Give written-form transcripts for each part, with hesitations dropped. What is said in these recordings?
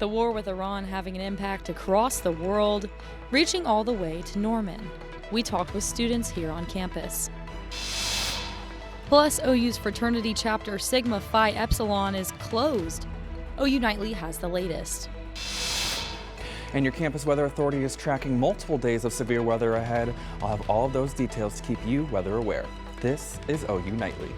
The war with Iran having an impact across the world, reaching all the way to Norman. We talked with students here on campus. Plus, OU's fraternity chapter Sigma Phi Epsilon is closed. OU Nightly has the latest. And your campus weather authority is tracking multiple days of severe weather ahead. I'll have all of those details to keep you weather aware. This is OU Nightly.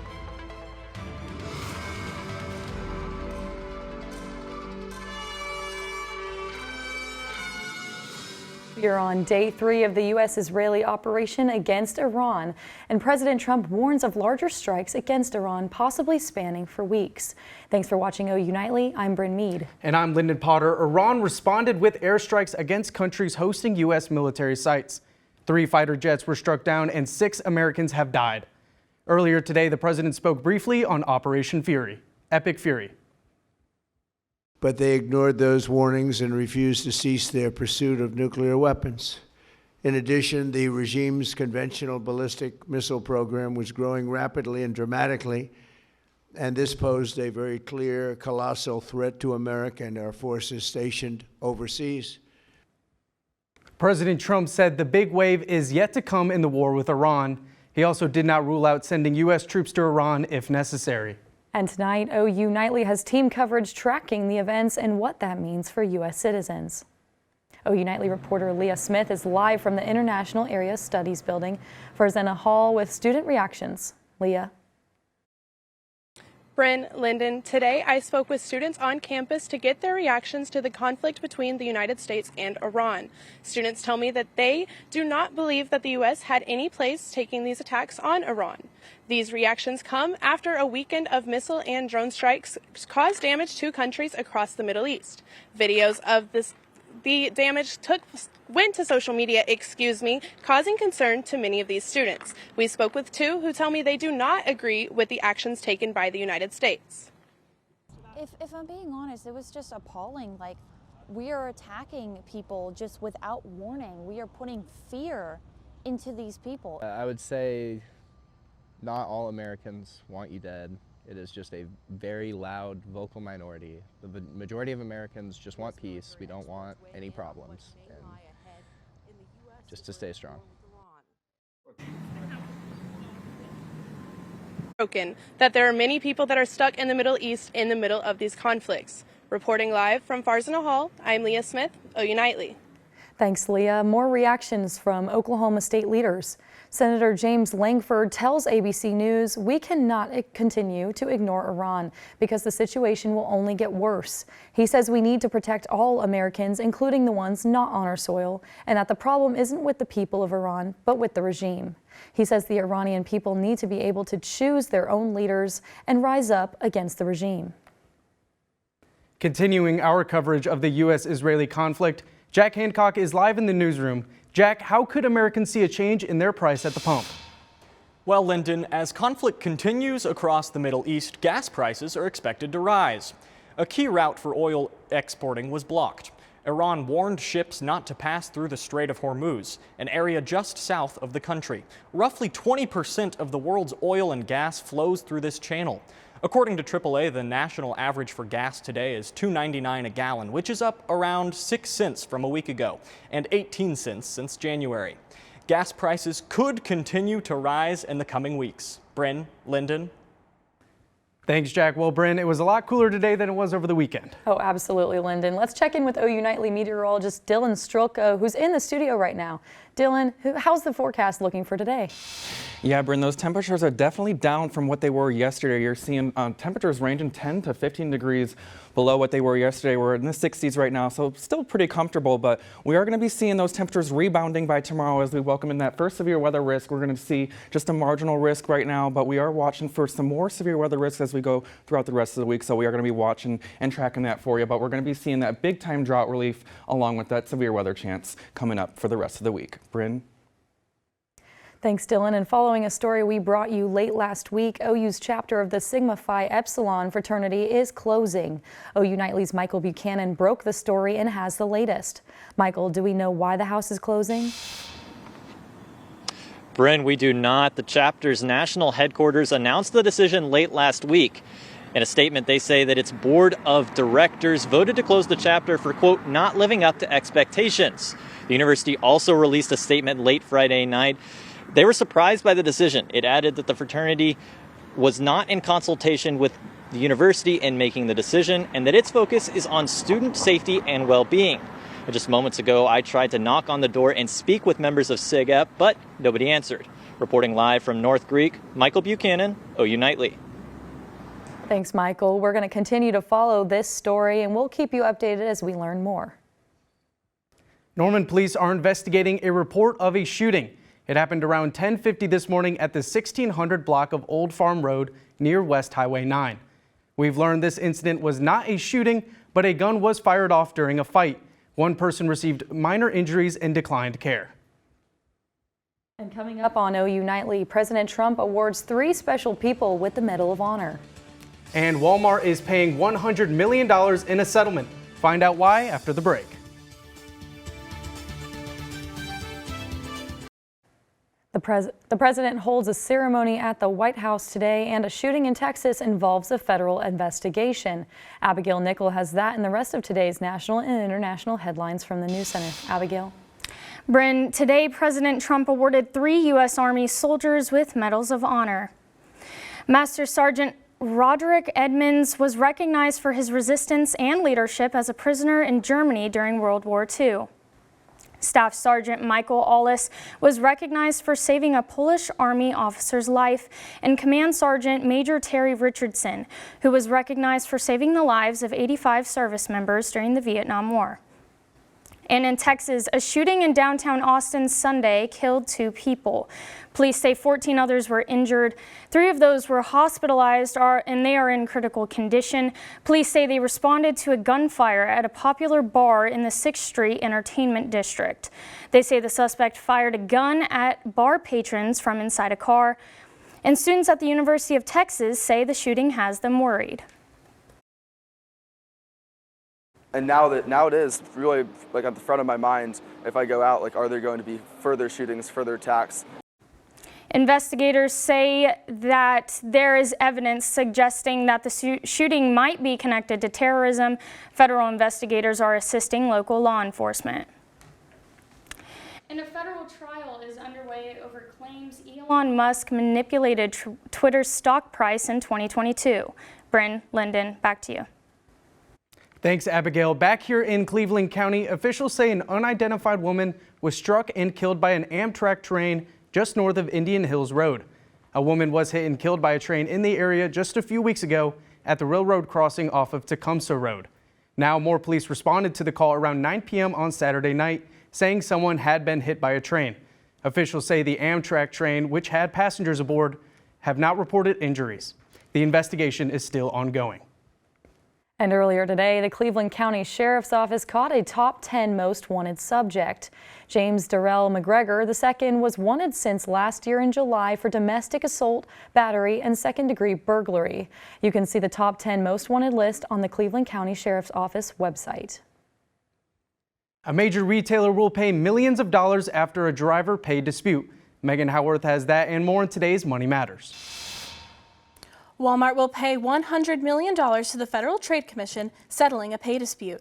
We're on day 3 of the U.S.-Israeli operation against Iran, and President Trump warns of larger strikes against Iran, possibly spanning for weeks. Thanks for watching OU Nightly. I'm Bryn Mead. And I'm Lyndon Potter. Iran responded with airstrikes against countries hosting U.S. military sites. 3 fighter jets were struck down and 6 Americans have died. Earlier today, the president spoke briefly on Operation Fury, Epic Fury. But they ignored those warnings and refused to cease their pursuit of nuclear weapons. In addition, the regime's conventional ballistic missile program was growing rapidly and dramatically, and this posed a very clear, colossal threat to America and our forces stationed overseas. President Trump said the big wave is yet to come in the war with Iran. He also did not rule out sending U.S. troops to Iran if necessary. And tonight, OU Nightly has team coverage tracking the events and what that means for U.S. citizens. OU Nightly reporter Leah Smith is live from the International Area Studies Building. Farzana Hall with student reactions. Leah. Bryn, Lyndon, today I spoke with students on campus to get their reactions to the conflict between the United States and Iran. Students tell me that they do not believe that the U.S. had any place taking these attacks on Iran. These reactions come after a weekend of missile and drone strikes caused damage to countries across the Middle East. Videos of the damage went to social media, causing concern to many of these students. We spoke with 2 who tell me they do not agree with the actions taken by the United States. If I'm being honest, it was just appalling. Like, we are attacking people just without warning. We are putting fear into these people. I would say not all Americans want you dead. It is just a very loud, vocal minority. The majority of Americans just want peace. We don't want any problems. And just to stay strong. That there are many people that are stuck in the Middle East in the middle of these conflicts. Reporting live from Farzana Hall, I'm Leah Smith, OU Nightly. Thanks, Leah. More reactions from Oklahoma state leaders. Senator James Langford tells ABC News we cannot continue to ignore Iran because the situation will only get worse. He says we need to protect all Americans, including the ones not on our soil, and that the problem isn't with the people of Iran, but with the regime. He says the Iranian people need to be able to choose their own leaders and rise up against the regime. Continuing our coverage of the U.S.-Israeli conflict, Jack Hancock is live in the newsroom. Jack, how could Americans see a change in their price at the pump? Well, Lyndon, as conflict continues across the Middle East, gas prices are expected to rise. A key route for oil exporting was blocked. Iran warned ships not to pass through the Strait of Hormuz, an area just south of the country. Roughly 20% of the world's oil and gas flows through this channel. According to AAA, the national average for gas today is $2.99 a gallon, which is up around 6 cents from a week ago and 18 cents since January. Gas prices could continue to rise in the coming weeks. Bryn, Lyndon. Thanks, Jack. Well, Bryn, it was a lot cooler today than it was over the weekend. Oh, absolutely, Lyndon. Let's check in with OU Nightly meteorologist Dylan Strelka, who's in the studio right now. Dylan, how's the forecast looking for today? Yeah, Bryn, those temperatures are definitely down from what they were yesterday. You're seeing temperatures ranging 10 to 15 degrees below what they were yesterday. We're in the 60s right now, so still pretty comfortable, but we are going to be seeing those temperatures rebounding by tomorrow as we welcome in that first severe weather risk. We're going to see just a marginal risk right now, but we are watching for some more severe weather risks as we go throughout the rest of the week, so we are going to be watching and tracking that for you, but we're going to be seeing that big time drought relief along with that severe weather chance coming up for the rest of the week. Bryn? Thanks, Dylan. And following a story we brought you late last week, OU's chapter of the Sigma Phi Epsilon fraternity is closing. OU Nightly's Michael Buchanan broke the story and has the latest. Michael, do we know why the house is closing? Bryn, we do not. The chapter's national headquarters announced the decision late last week. In a statement, they say that its board of directors voted to close the chapter for, quote, not living up to expectations. The university also released a statement late Friday night. They were surprised by the decision. It added that the fraternity was not in consultation with the university in making the decision and that its focus is on student safety and well-being. Just moments ago, I tried to knock on the door and speak with members of SIGEP, but nobody answered. Reporting live from North Greek, Michael Buchanan, OU Nightly. Thanks, Michael. We're going to continue to follow this story, and we'll keep you updated as we learn more. Norman police are investigating a report of a shooting. It happened around 10:50 this morning at the 1600 block of Old Farm Road near West Highway 9. We've learned this incident was not a shooting, but a gun was fired off during a fight. One person received minor injuries and declined care. And coming up on OU Nightly, President Trump awards 3 special people with the Medal of Honor. And Walmart is paying $100 million in a settlement. Find out why after the break. The president holds a ceremony at the White House today, and a shooting in Texas involves a federal investigation. Abigail Nickel has that and the rest of today's national and international headlines from the News Center. Abigail. Bryn, today President Trump awarded 3 U.S. Army soldiers with medals of honor. Master Sergeant Roderick Edmonds was recognized for his resistance and leadership as a prisoner in Germany during World War II. Staff Sergeant Michael Aulis was recognized for saving a Polish Army officer's life, and Command Sergeant Major Terry Richardson, who was recognized for saving the lives of 85 service members during the Vietnam War. And in Texas, a shooting in downtown Austin Sunday killed 2 people. Police say 14 others were injured. 3 of those were hospitalized and they are in critical condition. Police say they responded to a gunfire at a popular bar in the 6th Street Entertainment District. They say the suspect fired a gun at bar patrons from inside a car. And students at the University of Texas say the shooting has them worried. And now it is really like at the front of my mind, if I go out, like, are there going to be further shootings, further attacks? Investigators say that there is evidence suggesting that the shooting might be connected to terrorism. Federal investigators are assisting local law enforcement. And a federal trial is underway over claims Elon Musk manipulated Twitter's stock price in 2022. Bryn, Lyndon, back to you. Thanks, Abigail. Back here in Cleveland County, officials say an unidentified woman was struck and killed by an Amtrak train just north of Indian Hills Road. A woman was hit and killed by a train in the area just a few weeks ago at the railroad crossing off of Tecumseh Road. Now, more police responded to the call around 9 p.m. on Saturday night, saying someone had been hit by a train. Officials say the Amtrak train, which had passengers aboard, have not reported injuries. The investigation is still ongoing. And earlier today, the Cleveland County Sheriff's Office caught a top 10 most wanted subject. James Darrell McGregor II was wanted since last year in July for domestic assault, battery, and second-degree burglary. You can see the top 10 most wanted list on the Cleveland County Sheriff's Office website. A major retailer will pay millions of dollars after a driver pay dispute. Megan Howarth has that and more in today's Money Matters. Walmart will pay $100 million to the Federal Trade Commission, settling a pay dispute.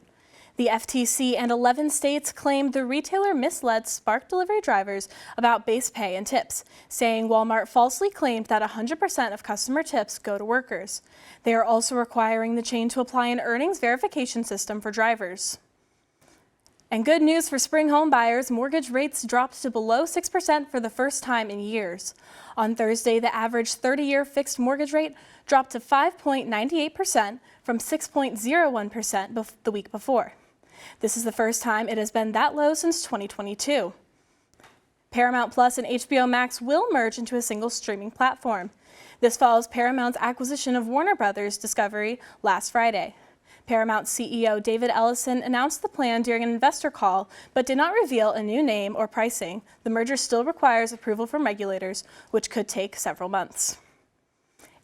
The FTC and 11 states claimed the retailer misled Spark delivery drivers about base pay and tips, saying Walmart falsely claimed that 100% of customer tips go to workers. They are also requiring the chain to apply an earnings verification system for drivers. And good news for spring home buyers, mortgage rates dropped to below 6% for the first time in years. On Thursday, the average 30-year fixed mortgage rate dropped to 5.98% from 6.01% the week before. This is the first time it has been that low since 2022. Paramount Plus and HBO Max will merge into a single streaming platform. This follows Paramount's acquisition of Warner Brothers Discovery last Friday. Paramount CEO David Ellison announced the plan during an investor call, but did not reveal a new name or pricing. The merger still requires approval from regulators, which could take several months.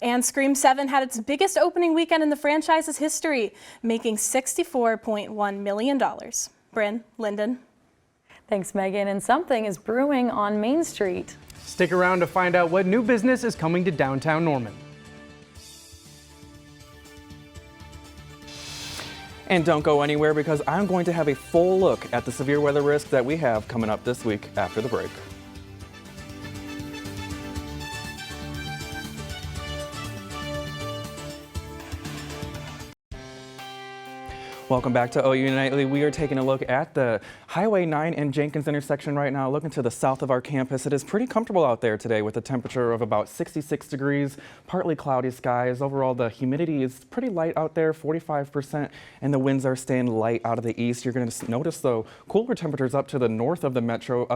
And Scream 7 had its biggest opening weekend in the franchise's history, making $64.1 million. Bryn, Lyndon. Thanks, Megan. And something is brewing on Main Street. Stick around to find out what new business is coming to downtown Norman. And don't go anywhere because I'm going to have a full look at the severe weather risk that we have coming up this week after the break. Welcome back to OU Nightly. We are taking a look at the Highway 9 and Jenkins intersection right now, looking to the south of our campus. It is pretty comfortable out there today with a temperature of about 66 degrees, partly cloudy skies. Overall, the humidity is pretty light out there, 45%, and the winds are staying light out of the east. You're going to notice, though, cooler temperatures up to the north of the metro,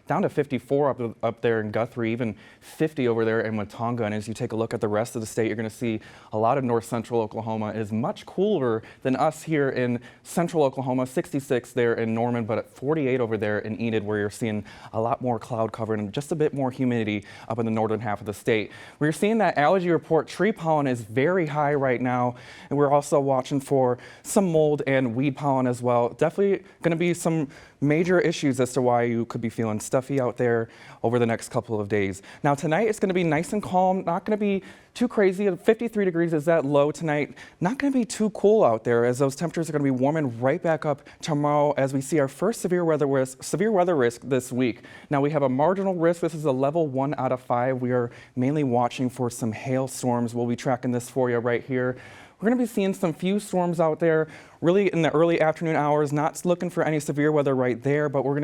down to 54 up there in Guthrie, even 50 over there in Watonga. And as you take a look at the rest of the state, you're going to see a lot of north central Oklahoma is much cooler than us here in central Oklahoma, 66 there in Norman, but at 48 over there in Enid, where you're seeing a lot more cloud cover and just a bit more humidity up in the northern half of the state. We're seeing that allergy report tree pollen is very high right now, and we're also watching for some mold and weed pollen as well. Definitely going to be some major issues as to why you could be feeling stuffy out there over the next couple of days. Now tonight it's going to be nice and calm, not going to be too crazy. 53 degrees is that low tonight. Not going to be too cool out there as those temperatures are going to be warming right back up tomorrow as we see our first severe weather risk this week. Now we have a marginal risk. This is a level 1 out of 5. We are mainly watching for some hailstorms. We'll be tracking this for you right here. We're going to be seeing some few storms out there really in the early afternoon hours, not looking for any severe weather right there, but we're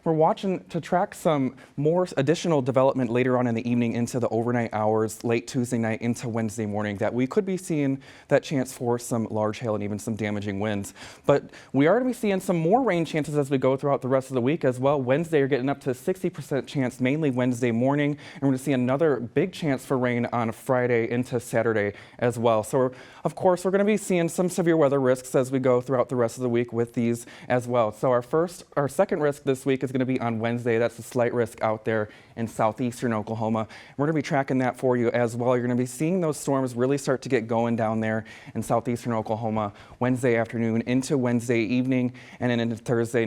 watching to track some more additional development later on in the evening into the overnight hours, late Tuesday night into Wednesday morning, that we could be seeing that chance for some large hail and even some damaging winds. But we are going to be seeing some more rain chances as we go throughout the rest of the week as well. Wednesday, you're getting up to 60% chance, mainly Wednesday morning, and we're going to see another big chance for rain on Friday into Saturday as well. So of course, we're going to be seeing some severe weather risks as we go throughout the rest of the week with these as well. So our second risk this week is going to be on Wednesday. That's a slight risk out there in southeastern Oklahoma. We're going to be tracking that for you as well. You're going to be seeing those storms really start to get going down there in southeastern Oklahoma Wednesday afternoon into Wednesday evening, and then into Thursday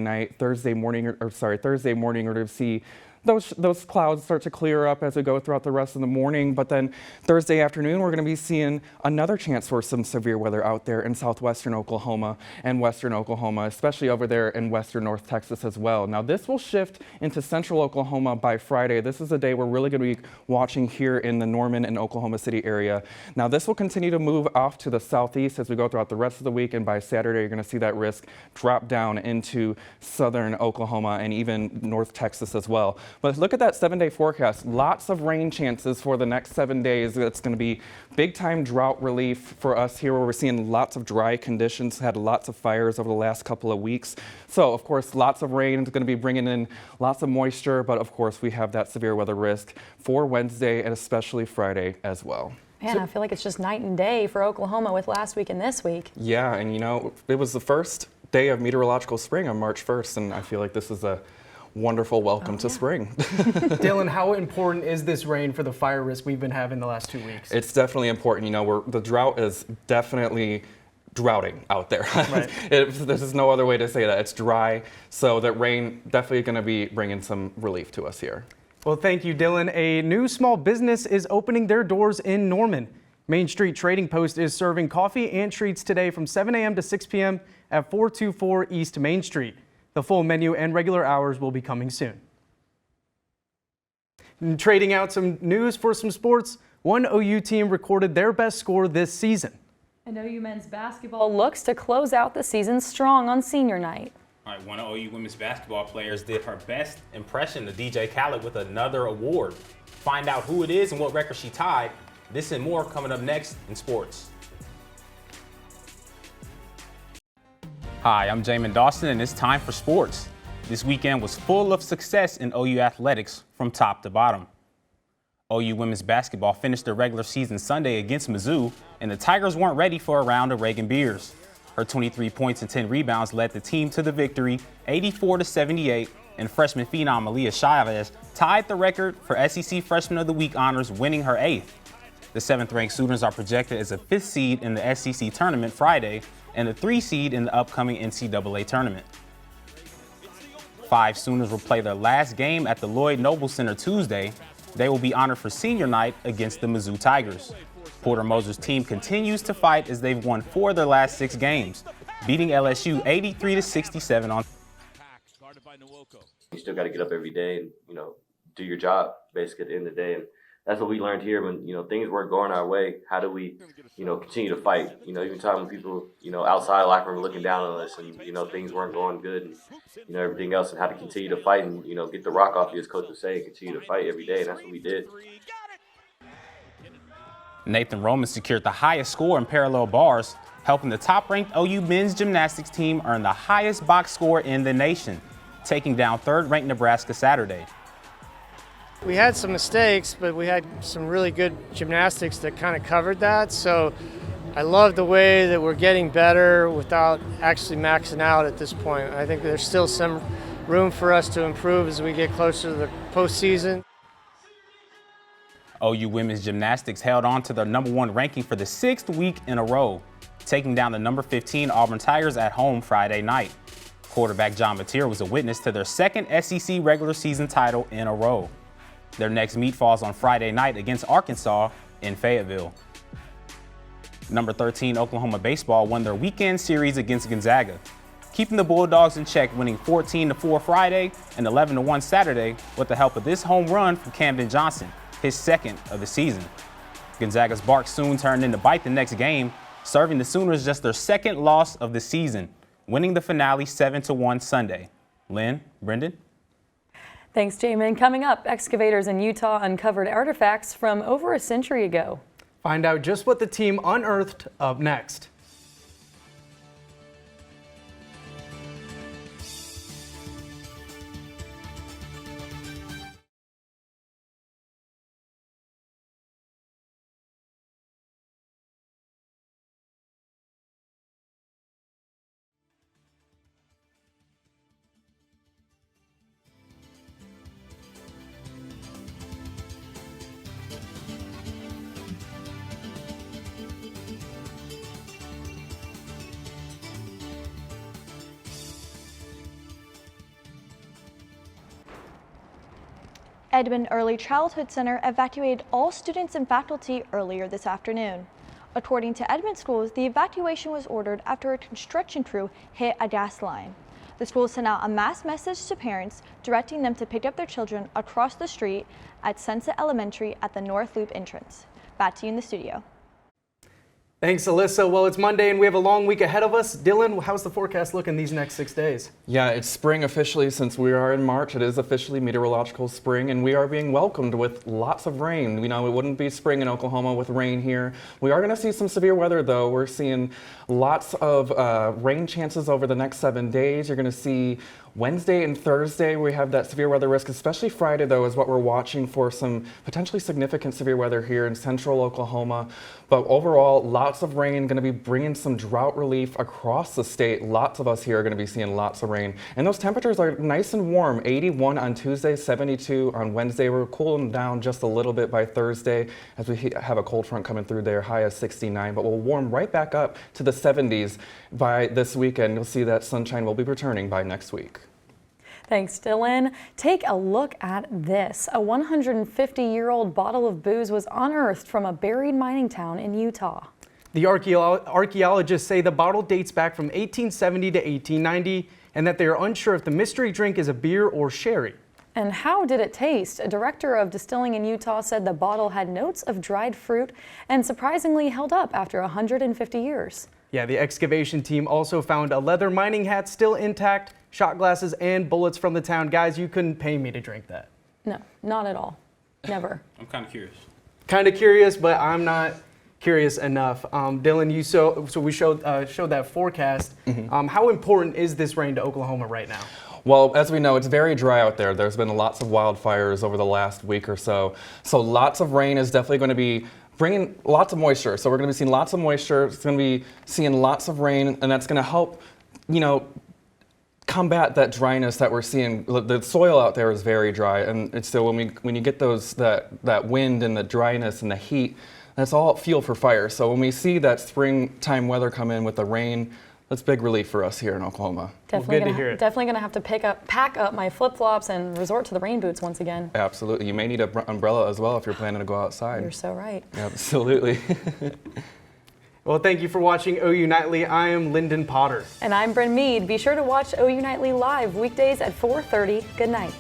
morning, we're going to see those clouds start to clear up as we go throughout the rest of the morning. But then Thursday afternoon, we're going to be seeing another chance for some severe weather out there in southwestern Oklahoma and western Oklahoma, especially over there in western North Texas as well. Now, this will shift into central Oklahoma by Friday. This is a day we're really going to be watching here in the Norman and Oklahoma City area. Now, this will continue to move off to the southeast as we go throughout the rest of the week. And by Saturday, you're going to see that risk drop down into southern Oklahoma and even North Texas as well. But look at that 7-day forecast. Lots of rain chances for the next 7 days. That's going to be big time drought relief for us here, where we're seeing lots of dry conditions, had lots of fires over the last couple of weeks. So of course, lots of rain is going to be bringing in lots of moisture, but of course we have that severe weather risk for Wednesday and especially Friday as well. Man, I feel like it's just night and day for Oklahoma with last week and this week. Yeah, and it was the first day of meteorological spring on March 1st, and I feel like this is a wonderful welcome to spring. Dylan, how important is this rain for the fire risk we've been having the last 2 weeks? It's definitely important. The drought is definitely droughting out there. Right. There's no other way to say that. It's dry, so that rain definitely going to be bringing some relief to us here. Well, thank you, Dylan. A new small business is opening their doors in Norman. Main Street Trading Post is serving coffee and treats today from 7 a.m. to 6 p.m. at 424 East Main Street. The full menu and regular hours will be coming soon. And trading out some news for some sports, one OU team recorded their best score this season. And OU men's basketball looks to close out the season strong on senior night. All right, one of OU women's basketball players did her best impression to DJ Khaled with another award. Find out who it is and what record she tied. This and more coming up next in sports. Hi, I'm Jamin Dawson, and it's time for sports. This weekend was full of success in OU athletics from top to bottom. OU women's basketball finished their regular season Sunday against Mizzou, and the Tigers weren't ready for a round of Reagan beers. Her 23 points and 10 rebounds led the team to the victory, 84-78, and freshman phenom Aaliyah Chavez tied the record for SEC Freshman of the Week honors, winning her 8th. The 7th-ranked Sooners are projected as a 5th seed in the SEC tournament Friday and a 3 seed in the upcoming NCAA tournament. 5 Sooners will play their last game at the Lloyd Noble Center Tuesday. They will be honored for senior night against the Mizzou Tigers. Porter Moser's team continues to fight as they've won 4 of their last 6 games, beating LSU 83-67 on. You still got to get up every day and, do your job basically at the end of the day. And that's what we learned here when, things weren't going our way. How do we, continue to fight? Even time when people, outside the locker room were looking down on us and, things weren't going good and, everything else, and how to continue to fight and, get the rock off you, as coach would say, and continue to fight every day. And that's what we did. Nathan Roman secured the highest score in parallel bars, helping the top-ranked OU men's gymnastics team earn the highest box score in the nation, taking down third-ranked Nebraska Saturday. We had some mistakes, but we had some really good gymnastics that kind of covered that. So I love the way that we're getting better without actually maxing out at this point. I think there's still some room for us to improve as we get closer to the postseason. OU women's gymnastics held on to their #1 ranking for the 6th week in a row, taking down the number 15 Auburn Tigers at home Friday night. Quarterback John Mateer was a witness to their 2nd SEC regular season title in a row. Their next meet falls on Friday night against Arkansas in Fayetteville. Number 13 Oklahoma baseball won their weekend series against Gonzaga, keeping the Bulldogs in check, winning 14-4 Friday and 11-1 Saturday with the help of this home run from Camden Johnson, his 2nd of the season. Gonzaga's bark soon turned into bite the next game, serving the Sooners just their 2nd loss of the season, winning the finale 7-1 Sunday. Lynn, Brendan? Thanks, Jamin. Coming up, excavators in Utah uncovered artifacts from over a century ago. Find out just what the team unearthed up next. Edmond Early Childhood Center evacuated all students and faculty earlier this afternoon. According to Edmond schools, the evacuation was ordered after a construction crew hit a gas line. The school sent out a mass message to parents directing them to pick up their children across the street at Sunset Elementary at the North Loop entrance. Back to you in the studio. Thanks, Alyssa. Well, it's Monday and we have a long week ahead of us. Dylan, how's the forecast looking these next 6 days? Yeah, it's spring officially since we are in March. It is officially meteorological spring, and we are being welcomed with lots of rain. It wouldn't be spring in Oklahoma with rain here. We are going to see some severe weather, though. We're seeing lots of rain chances over the next 7 days. You're going to see Wednesday and Thursday, we have that severe weather risk, especially Friday, though, is what we're watching for some potentially significant severe weather here in central Oklahoma. But overall, lots of rain, going to be bringing some drought relief across the state. Lots of us here are going to be seeing lots of rain. And those temperatures are nice and warm, 81 on Tuesday, 72 on Wednesday. We're cooling down just a little bit by Thursday as we have a cold front coming through there, high of 69, but we'll warm right back up to the 70s by this weekend. You'll see that sunshine will be returning by next week. Thanks, Dylan. Take a look at this. A 150-year-old bottle of booze was unearthed from a buried mining town in Utah. The archaeologists say the bottle dates back from 1870 to 1890 and that they are unsure if the mystery drink is a beer or sherry. And how did it taste? A director of distilling in Utah said the bottle had notes of dried fruit and surprisingly held up after 150 years. Yeah, the excavation team also found a leather mining hat still intact, shot glasses, and bullets from the town. Guys, you couldn't pay me to drink that. No, not at all. Never. I'm kind of curious. Kind of curious, but I'm not curious enough. Dylan, we showed that forecast. How important is this rain to Oklahoma right now? Well, as we know, it's very dry out there. There's been lots of wildfires over the last week or so. So lots of rain is definitely going to be bringing lots of moisture. So we're going to be seeing lots of moisture. It's going to be seeing lots of rain, and that's going to help, combat that dryness that we're seeing. The soil out there is very dry, and so when you get that wind and the dryness and the heat, that's all fuel for fire. So when we see that springtime weather come in with the rain, That's big relief for us here in Oklahoma. Definitely gonna have to pack up my flip-flops and resort to the rain boots once again. Absolutely. You may need an umbrella as well if you're planning to go outside. You're so right. Absolutely. Well, thank you for watching OU Nightly. I am Lyndon Potter. And I'm Bryn Mead. Be sure to watch OU Nightly live weekdays at 4:30. Good night.